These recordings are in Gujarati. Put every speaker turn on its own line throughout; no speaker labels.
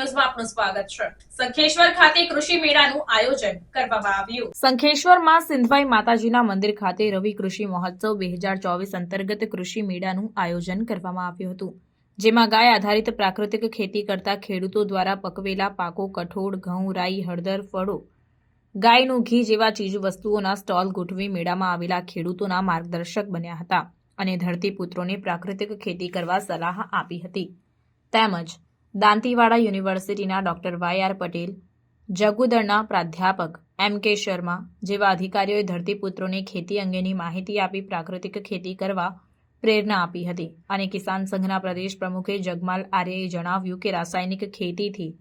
ન્યૂઝમાં આપનું સ્વાગત છે। સંખેશ્વર ખાતે કૃષિ મેળાનું આયોજન કરવામાં આવ્યું। સંખેશ્વરમાં સિંધવાઈ માતાજીના મંદિર ખાતે રવિ કૃષિ મહોત્સવ 2024 અંતર્ગત કૃષિ મેળાનું આયોજન કરવામાં આવ્યું હતું, જેમાં ગાય આધારિત પ્રાકૃતિક ખેતી કરતા ખેડૂતો દ્વારા પકવેલા પાકો, કઠોળ, ઘઉં, રાઈ, હળદર, ફળો, ગાયનું ઘી જેવા ચીજવસ્તુઓના સ્ટોલ ગોઠવી મેળામાં આવેલા ખેડૂતોના માર્ગદર્શક બન્યા હતા અને ધરતીપુત્રોને પ્રાકૃતિક ખેતી કરવા સલાહ આપી હતી। તેમજ દાંતીવાડા યુનિવર્સિટીના ડોક્ટર વાય.આર. પટેલ, જગુદળના પ્રાધ્યાપક એમ.કે. શર્મા જેવા અધિકારીઓએ ધરતીપુત્રોને ખેતી અંગેની માહિતી આપી પ્રાકૃતિક ખેતી કરવા પ્રેરણા આપી હતી અને કિસાન સંઘના પ્રદેશ પ્રમુખે જગમાલ આર્યએ જણાવ્યું કે રાસાયણિક ખેતીથી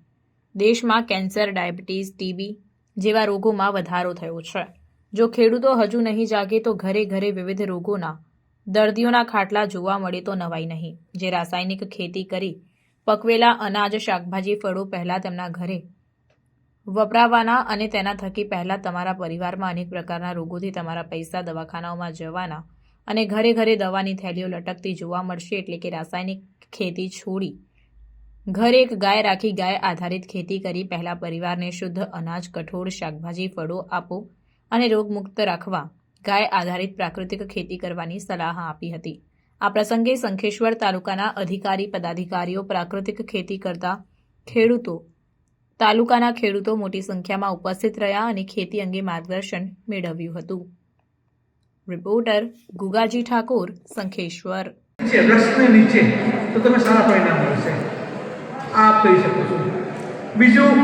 દેશમાં કેન્સર, ડાયાબિટીસ, ટીબી જેવા રોગોમાં વધારો થયો છે। જો ખેડૂતો હજુ નહીં જાગે તો ઘરે ઘરે વિવિધ રોગોના દર્દીઓના ખાટલા જોવા મળે તો નવાઈ નહીં। જે રાસાયણિક ખેતી કરી પકવેલા અનાજ, શાકભાજી, ફળો પહેલાં તેમના ઘરે વપરાવાના અને તેના થકી પહેલાં તમારા પરિવારમાં અનેક પ્રકારના રોગોથી તમારા પૈસા દવાખાનાઓમાં જવાના અને ઘરે ઘરે દવાની થેલીઓ લટકતી જોવા મળશે। એટલે કે રાસાયણિક ખેતી છોડી ઘરે એક ગાય રાખી ગાય આધારિત ખેતી કરી પહેલાં પરિવારને શુદ્ધ અનાજ, કઠોળ, શાકભાજી, ફળો આપો અને રોગમુક્ત રાખવા ગાય આધારિત પ્રાકૃતિક ખેતી કરવાની સલાહ આપી હતી। આ પ્રસંગે સંખેશ્વર તાલુકાના અધિકારી, પદાધિકારીઓ, પ્રાકૃતિક ખેતી કરતા ખેડૂતો, તાલુકાના ખેડૂતો મોટી સંખ્યામાં ઉપસ્થિત રહ્યા અને ખેતી અંગે માર્ગદર્શન મેળવ્યું હતું। રિપોર્ટર ગુગાજી ઠાકોર, સંખેશ્વર।
વૃક્ષની નીચે તો તમે સારા પરિણામ મળશે, આપ કહી શકો છો। બીજું,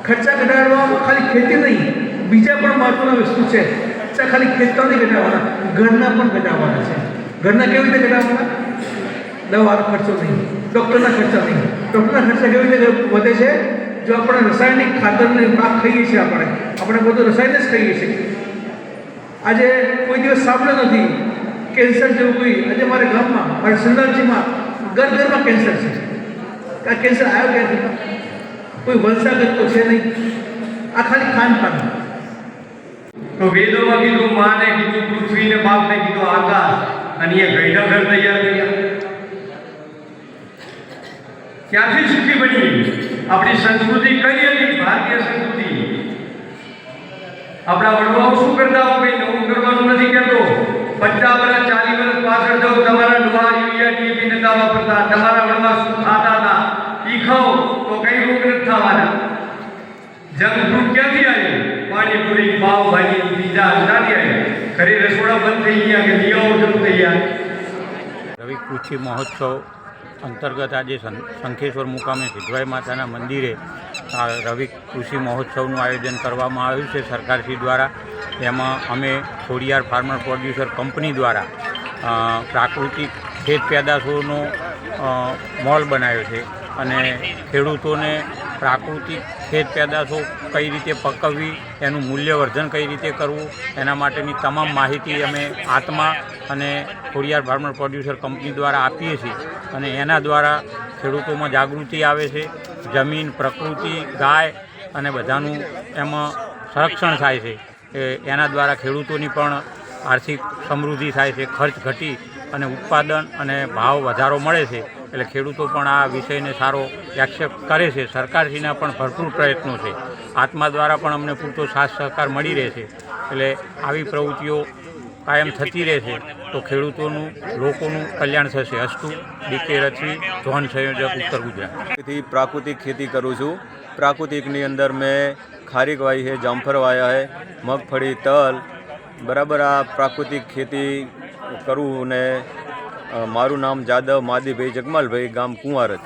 ખર્ચા ઘટાડવામાં ખાલી ખેતી નહીં, બીજા પણ મહત્વના વસ્તુ છે। ખર્ચા ખાલી ખેતરના નહીં ઘટાડવાના, ઘરના પણ ઘટાડવાના છે। ઘરના કેવી રીતે ઘટાડવાના? દવાનો ખર્ચો નહીં, ડૉક્ટરના ખર્ચા નહીં। ડૉક્ટરના ખર્ચા કેવી રીતે વધે છે? જો આપણે રાસાયણિક ખાતરને પાક ખાઈએ છીએ, આપણે બધું રસાયણ જ ખાઈએ છીએ। આજે કોઈ દિવસ સાંભળ્યો નથી કેન્સર જેવું કોઈ। આજે મારા ગામમાં, મારા સંદાલજીમાં ઘરમાં કેન્સર છે। આ કેન્સર આવ્યો ક્યાંથી? કોઈ વંશાગત તો છે નહીં, આ ખાલી ખાનપાન।
તો વેદોમાં કીધું, માને કીધું પૃથ્વી ને બાપને કીધું આકાશ, અને એ ગઈઢા ઘર તૈયાર કર્યા। ક્યાંથી સુખી બની? આપણી સંસ્કૃતિ કઈ હતી? ભારતીય સંસ્કૃતિ। આપણા વડવાઓ શું કરતા? કંઈ નવું કરવાનું નથી કહેતો। 50 વર્ષ 40 વર્ષ પાછળ જાઓ, તમારા ડોહા યુરિયા ડીએપી નતા વાપરતા, તમારા વડવા શું ખાતા હતા ઈ ખાઓ તો કઈ રોગ નથી થવાના। જંક ફૂડ ક્યાંથી આવ્યું? પાણીપુરી, પાવભાજી, પીઝા ક્યાંથી આવ્યું? ઘરે રસોડા બંધ થઈ ગયા કે દિયાઓ શરૂ થઈ ગયા।
રવિ કૃષિ મહોત્સવ અંતર્ગત આજે શંખેશ્વર મુકામે સિદ્ધવાઈ માતાના મંદિરે રવિ કૃષિ મહોત્સવનું આયોજન કરવામાં આવ્યું છે સરકારશ્રી દ્વારા। એમાં અમે ખોડિયાર ફાર્મર પ્રોડ્યુસર કંપની દ્વારા પ્રાકૃતિક ખેત પેદાશોનો મોલ બનાવ્યો છે અને ખેડૂતોને પ્રાકૃતિક ખેત પેદાશો કઈ રીતે પકવવી, એનું મૂલ્યવર્ધન કઈ રીતે કરવું, એના માટેની તમામ માહિતી અમે આત્મા અને ખોડિયાર ફાર્મર પ્રોડ્યુસર કંપની દ્વારા આપીએ છીએ અને એના દ્વારા ખેડૂતોમાં જાગૃતિ આવે છે। જમીન, પ્રકૃતિ, ગાય અને બધાનું એમાં સંરક્ષણ થાય છે। એના દ્વારા ખેડૂતોની પણ આર્થિક સમૃદ્ધિ થાય છે, ખર્ચ ઘટી અને ઉત્પાદન અને ભાવ વધારો મળે છે। એટલે ખેડૂતો પણ આ વિષયને સારો એક્સેપ્ટ કરે છે। સરકારશ્રીના પણ ભરપૂર પ્રયત્નો છે। આત્મા દ્વારા પણ અમને પૂરતો સાથ સહકાર મળી રહે છે। એટલે આવી પ્રવૃત્તિઓ કાયમ થતી રહેશે તો ખેડૂતોનું, લોકોનું કલ્યાણ થશે। અસ્તુ ડી.કે. રથવી, ઝોન સંયોજક, ઉત્તર ગુજરાત।
प्राकृतिक खेती करूँ छूँ। प्राकृतिकनी अंदर मैं खारीक वाई है, जामफर वाया है, मगफड़ी, तल बराबर। आ प्राकृतिक खेती करूँ ने मारू नाम जादव मादी भाई जगमाल भाई, गाम कुंवारज।